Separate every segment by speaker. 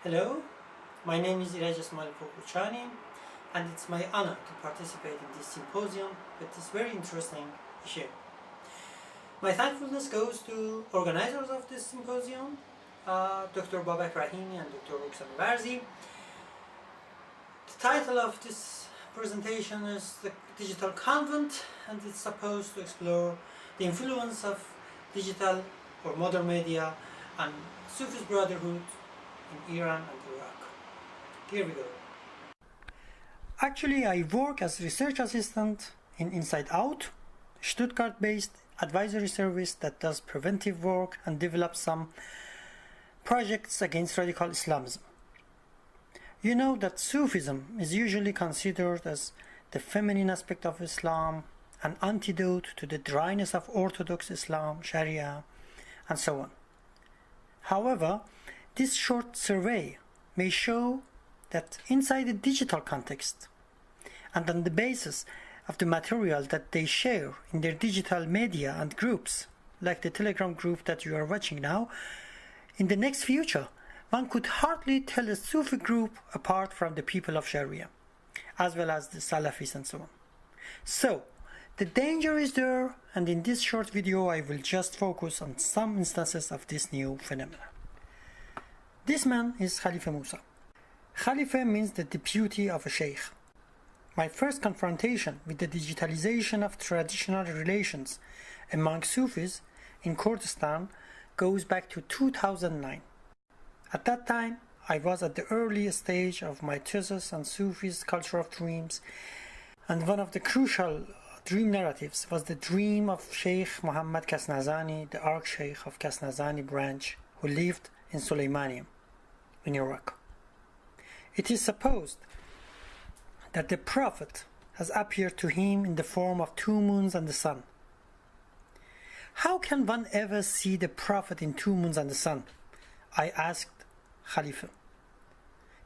Speaker 1: Hello, my name is Eurasia and it's my honor to participate in this symposium with this very interesting issue. My thankfulness goes to organizers of this symposium, Dr. Babak Rahimi and Dr. Roxanne Varzi. The title of this presentation is The Digital Convent, and it's supposed to explore the influence of digital or modern media and Sufi brotherhood in Iran and Iraq. Here we go. Actually, I work as research assistant in Inside Out, Stuttgart-based advisory service that does preventive work and develops some projects against radical Islamism. You know that Sufism is usually considered as the feminine aspect of Islam, an antidote to the dryness of Orthodox Islam, Sharia, and so on. However, this short survey may show that inside the digital context and on the basis of the material that they share in their digital media and groups, like the Telegram group that you are watching now, in the next future, one could hardly tell a Sufi group apart from the people of Sharia, as well as the Salafis and so on. So, the danger is there, and in this short video I will just focus on some instances of this new phenomenon. This man is Khalifa Musa. Khalifa means the deputy of a sheikh. My first confrontation with the digitalization of traditional relations among Sufis in Kurdistan goes back to 2009. At that time, I was at the early stage of my thesis on Sufis' culture of dreams, and one of the crucial dream narratives was the dream of Sheikh Muhammad Kasnazani, the Archsheikh of Kasnazani branch, who lived in Suleymanium in Iraq. It is supposed that the Prophet has appeared to him in the form of two moons and the sun. How can one ever see the Prophet in two moons and the sun? I asked Khalifa.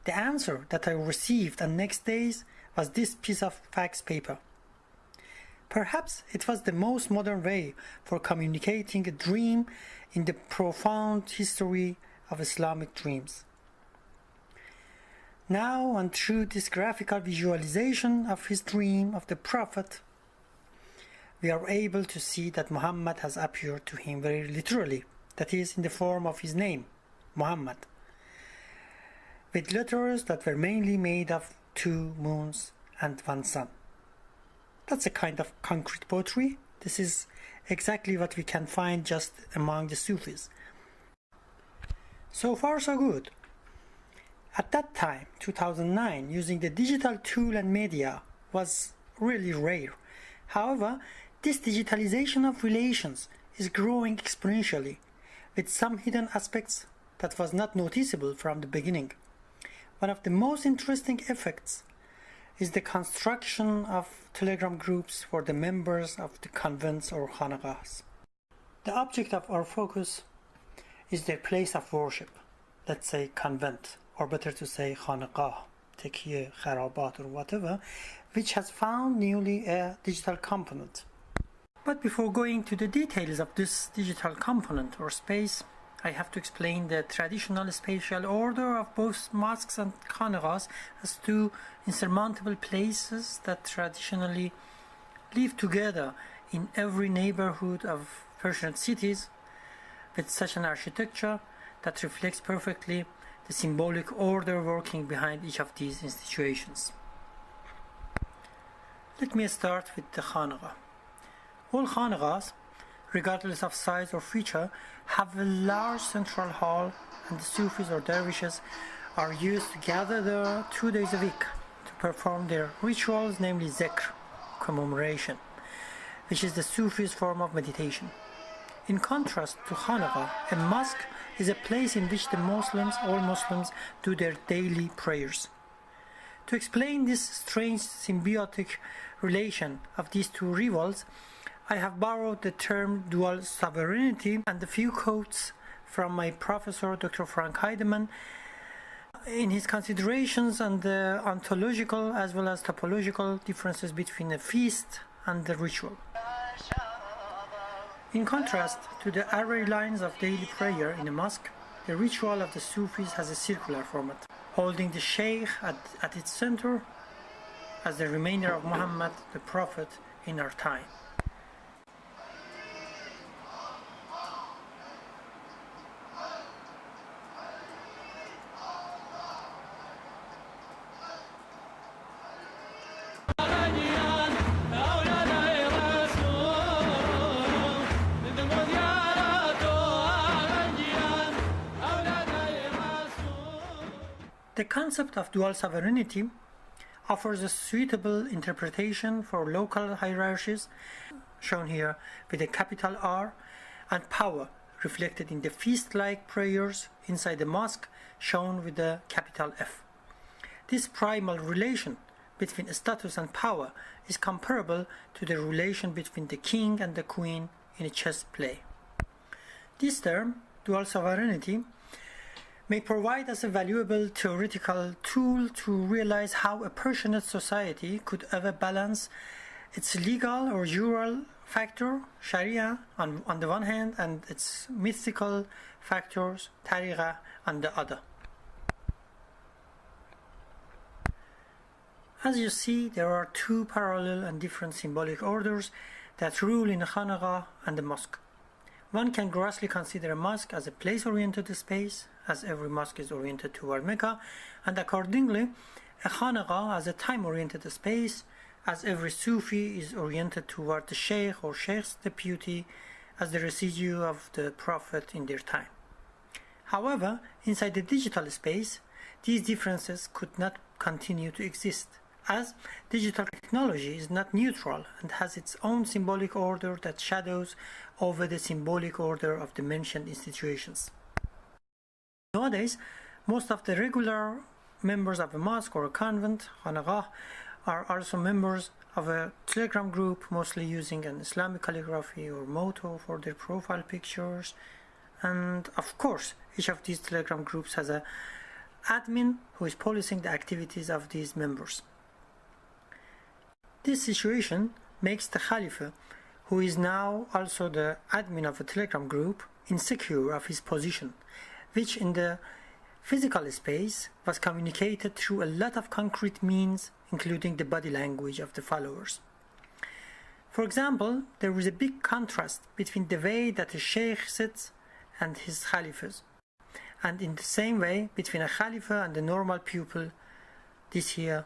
Speaker 1: The answer that I received on next days was this piece of fax paper. Perhaps it was the most modern way for communicating a dream in the profound history of Islamic dreams. Now, and through this graphical visualization of his dream of the Prophet, we are able to see that Muhammad has appeared to him very literally, that is, in the form of his name, Muhammad, with letters that were mainly made of two moons and one sun. That's a kind of concrete poetry. This is exactly what we can find just among the Sufis. So far, so good. At that time, 2009, using the digital tool and media was really rare. However, this digitalization of relations is growing exponentially, with some hidden aspects that was not noticeable from the beginning. One of the most interesting effects is the construction of Telegram groups for the members of the convents or khanaqahs. The object of our focus is their place of worship, let's say convent, or better to say khanaqah, tekiye, kharabat, or whatever, which has found newly a digital component. But before going to the details of this digital component or space, I have to explain the traditional spatial order of both mosques and khanaqahs as two insurmountable places that traditionally live together in every neighborhood of Persian cities, with such an architecture that reflects perfectly the symbolic order working behind each of these institutions. Let me start with the khanaqah. All khanaqahs, regardless of size or feature, have a large central hall, and the Sufis or dervishes are used to gather there 2 days a week to perform their rituals, namely zikr, commemoration, which is the Sufis' form of meditation. In contrast to khanaqah, a mosque is a place in which all Muslims do their daily prayers. To explain this strange symbiotic relation of these two rivals, I have borrowed the term dual sovereignty and a few quotes from my professor, Dr. Frank Heidemann, in his considerations on the ontological as well as topological differences between a feast and the ritual. In contrast to the array lines of daily prayer in a mosque, the ritual of the Sufis has a circular format, holding the Sheikh at its center as the remainder of Muhammad, the Prophet, in our time. The concept of dual sovereignty offers a suitable interpretation for local hierarchies, shown here with a capital R, and power, reflected in the feast-like prayers inside the mosque, shown with the capital F. This primal relation between status and power is comparable to the relation between the king and the queen in a chess play. This term, dual sovereignty, may provide us a valuable theoretical tool to realize how a Persianate society could ever balance its legal or jural factor, Sharia, on the one hand, and its mystical factors, Tariqa, on the other. As you see, there are two parallel and different symbolic orders that rule in the Khanaqah and the mosque. One can grossly consider a mosque as a place-oriented space, as every mosque is oriented toward Mecca, and accordingly, a Khanaqah as a time-oriented space, as every Sufi is oriented toward the Sheikh or Sheikh's deputy as the residue of the Prophet in their time. However, inside the digital space, these differences could not continue to exist, as digital technology is not neutral and has its own symbolic order that shadows over the symbolic order of the mentioned institutions. Nowadays, most of the regular members of a mosque or a convent, Khanaqah, are also members of a Telegram group, mostly using an Islamic calligraphy or motto for their profile pictures. And of course, each of these Telegram groups has an admin who is policing the activities of these members. This situation makes the Khalifa, who is now also the admin of a Telegram group, insecure of his position, which in the physical space was communicated through a lot of concrete means, including the body language of the followers. For example, there is a big contrast between the way that a sheikh sits and his khalifas, and in the same way between a khalifa and the normal pupil, this here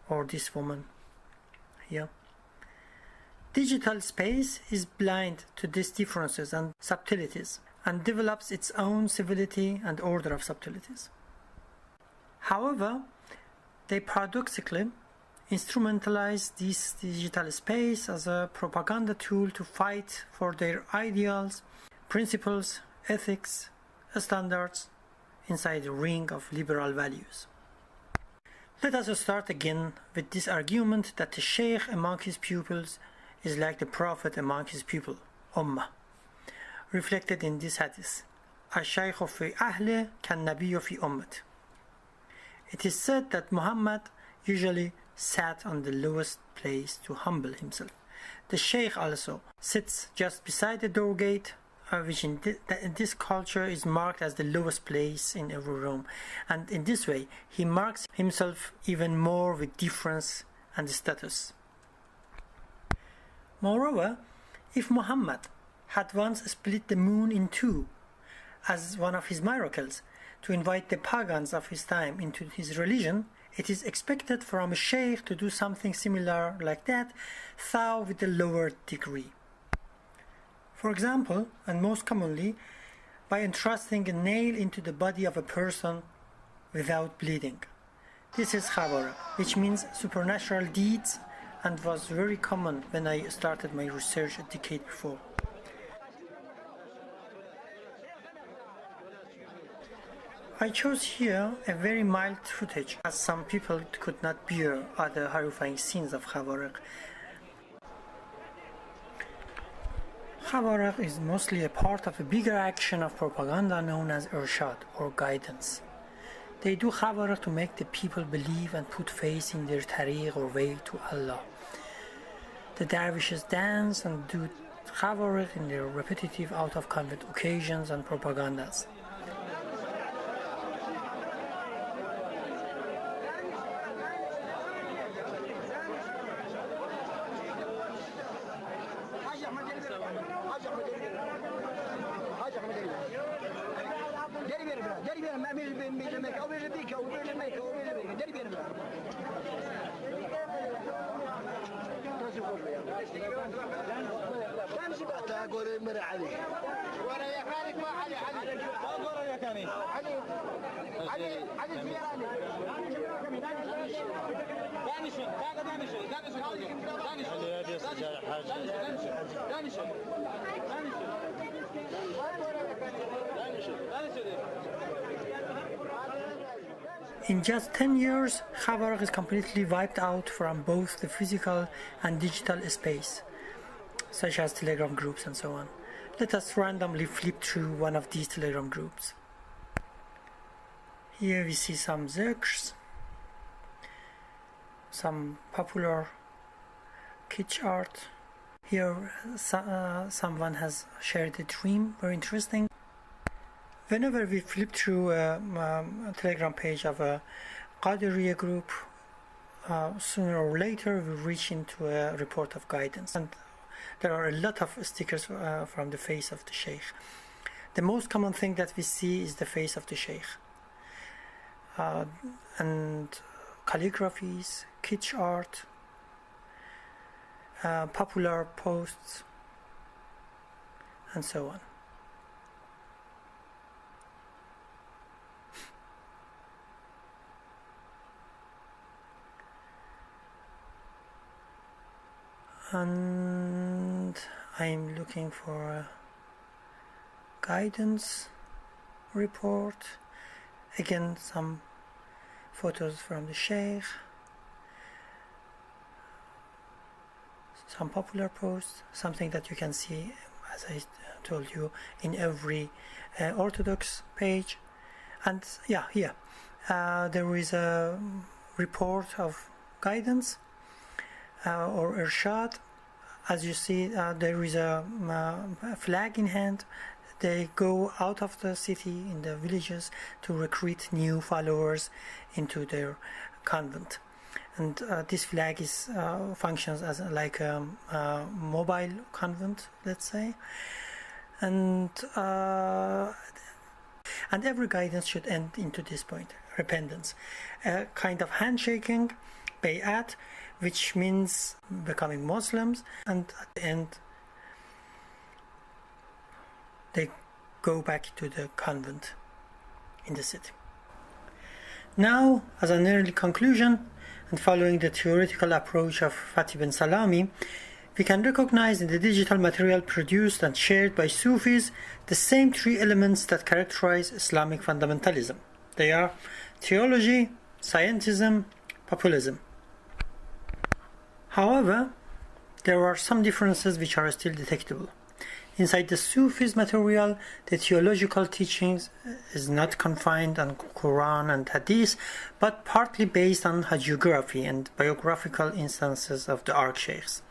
Speaker 1: or this woman here. Digital space is blind to these differences and subtleties, and develops its own civility and order of subtleties. However, they paradoxically instrumentalize this digital space as a propaganda tool to fight for their ideals, principles, ethics, standards inside the ring of liberal values. Let us start again with this argument that the sheikh among his pupils is like the prophet among his people, Ummah, reflected in this hadith, الشيخ في أهله كالنبي في أمته. It is said that Muhammad usually sat on the lowest place to humble himself. The sheikh also sits just beside the door gate, which in this culture is marked as the lowest place in every room, and in this way he marks himself even more with difference and status. Moreover, if Muhammad had once split the moon in two as one of his miracles to invite the pagans of his time into his religion, it is expected from a sheikh to do something similar like that, though with a lower degree. For example, and most commonly, by entrusting a nail into the body of a person without bleeding. This is khabar, which means supernatural deeds, and was very common when I started my research a decade before. I chose here a very mild footage, as some people could not bear other horrifying scenes of Khawaraq. Khawaraq is mostly a part of a bigger action of propaganda known as irshad, or guidance. They do Khawaraq to make the people believe and put faith in their tariq or way to Allah. The dervishes dance and do Khawaraq in their repetitive out-of-convent occasions and propagandas. In just 10 years, Khabarovsk is completely wiped out from both the physical and digital space, such as Telegram groups and so on. Let us randomly flip through one of these Telegram groups. Here we see some zikrs, some popular kitsch art. Here someone has shared a dream, very interesting. Whenever we flip through a Telegram page of a Qadiriya group, sooner or later we reach into a report of guidance. And there are a lot of stickers from the face of the Sheikh. The most common thing that we see is the face of the Sheikh. And calligraphies, kitsch art, popular posts, and so on. And I'm looking for a guidance report. Again, some photos from the Sheikh, some popular posts, something that you can see, as I told you, in every Orthodox page. And yeah, here there is a report of guidance or irshad. As you see, there is a flag in hand. They go out of the city in the villages to recruit new followers into their convent, and this flag is functions as like a mobile convent, let's say, and every guidance should end into this point: repentance, a kind of handshaking, bay'at, which means becoming Muslims, and at the end they go back to the convent in the city. Now, as an early conclusion, and following the theoretical approach of Fatih bin Salami, we can recognize in the digital material produced and shared by Sufis the same three elements that characterize Islamic fundamentalism. They are theology, scientism, populism. However, there are some differences which are still detectable. Inside the Sufis material, the theological teachings is not confined on Quran and Hadith, but partly based on hagiography and biographical instances of the archsheikhs.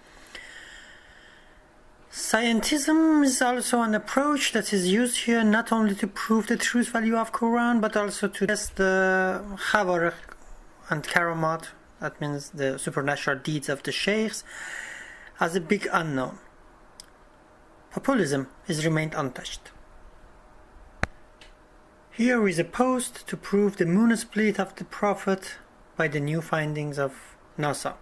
Speaker 1: Scientism is also an approach that is used here not only to prove the truth value of Quran, but also to test the khabar and karamat, that means the supernatural deeds of the sheikhs, as a big unknown. Populism is remained untouched. Here is a post to prove the moon split of the Prophet by the new findings of NASA.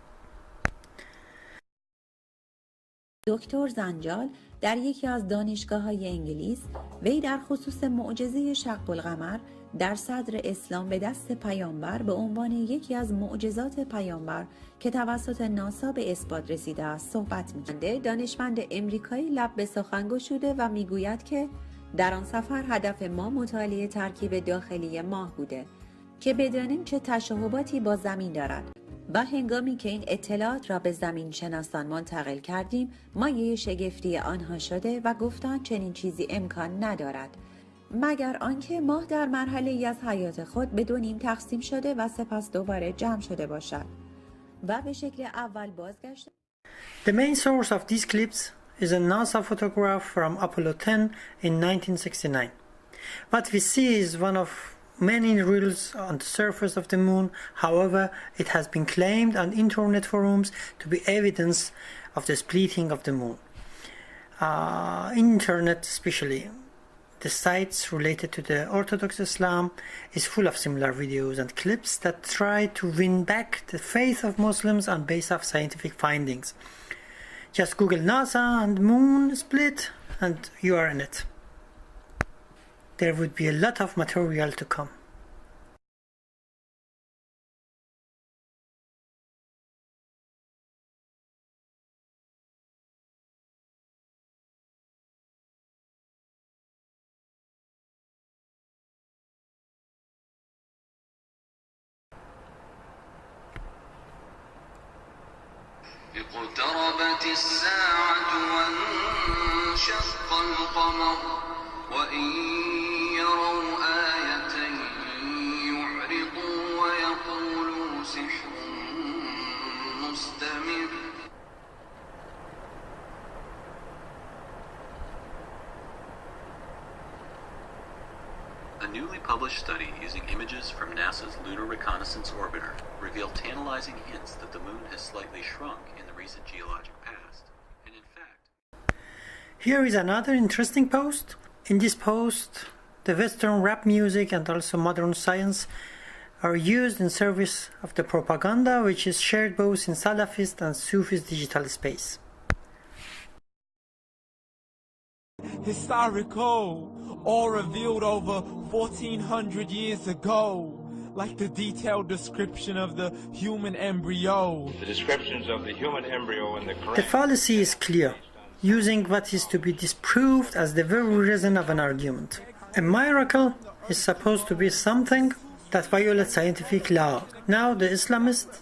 Speaker 2: دکتر زنجال در یکی از دانشگاه‌های انگلیس وی در خصوص معجزه شق القمر در صدر اسلام به دست پیامبر به عنوان یکی از معجزات پیامبر که توسط ناسا به اثبات رسیده است صحبت می‌کند. دانشمند امریکایی لب به سخن گشوده و میگوید که در آن سفر هدف ما مطالعه ترکیب داخلی ماه بوده که بدانیم چه تشابهاتی با زمین دارد و هنگامی که این اطلاعات را به زمین شناسان منتقل کردیم مایه شگفتی آنها شده و گفتند چنین چیزی امکان ندارد مگر آنکه ماه در مرحله از حیات خود به دو نیم تقسیم شده و سپس دوباره جمع شده باشد و به شکل اول بازگشت.
Speaker 1: The main source of these clips is a NASA photograph from Apollo 10 in 1969. What we see is one of many reels on the surface of the moon. However, it has been claimed on internet forums to be evidence of the splitting of the moon. In internet especially, the sites related to the Orthodox Islam is full of similar videos and clips that try to win back the faith of Muslims on base of scientific findings. Just Google NASA and moon split and you are in it. There would be a lot of material to come.
Speaker 3: اقتربت الساعة وانشق القمر وإن يروا آية يعرضوا ويقولوا سحر مستمر.
Speaker 4: A newly published study using images from NASA's Lunar Reconnaissance Orbiter revealed tantalizing hints that the moon has slightly shrunk in the recent geologic past, and in fact...
Speaker 1: Here is another interesting post. In this post, the Western rap music and also modern science are used in service of the propaganda which is shared both in Salafist and Sufist digital space.
Speaker 5: Historical, all revealed over 1400 years ago, like the detailed description of the human embryo.
Speaker 6: The descriptions of the human embryo in the Quran.
Speaker 1: The fallacy is clear, using what is to be disproved as the very reason of an argument. A miracle is supposed to be something that violates scientific law. Now the Islamists,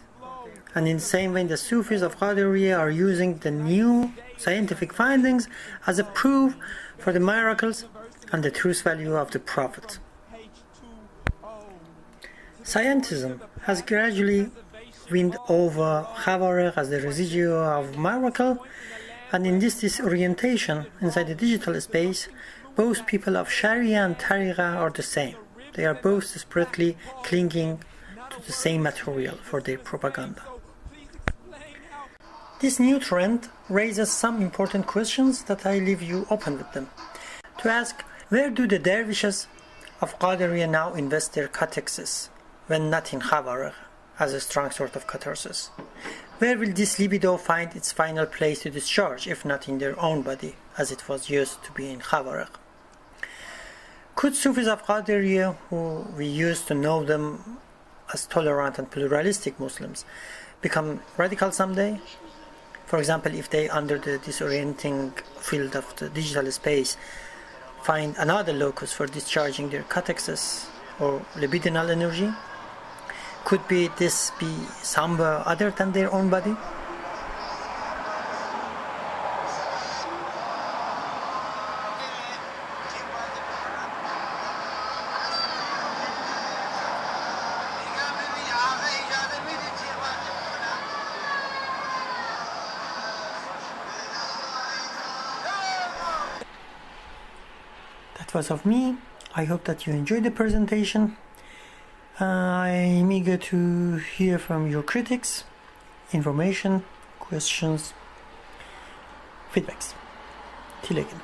Speaker 1: and in the same way the Sufis of Qadiriyya, are using the new scientific findings as a proof for the miracles and the truth value of the Prophet. Scientism has gradually won over Khawarij as the residue of miracle, and in this disorientation inside the digital space, both people of Sharia and Tariqa are the same. They are both desperately clinging to the same material for their propaganda. This new trend raises some important questions that I leave you open with them. To ask, where do the dervishes of Qadiriyya now invest their catexes when not in Khawarij as a strong sort of catharsis? Where will this libido find its final place to discharge if not in their own body as it was used to be in Khawarij? Could Sufis of Qadiriyya, who we used to know them as tolerant and pluralistic Muslims, become radical someday? For example, if they, under the disorienting field of the digital space, find another locus for discharging their catexes or libidinal energy, could this be somewhere other than their own body? That was of me. I hope that you enjoyed the presentation. I'm eager to hear from your critics, information, questions, feedbacks. Till again.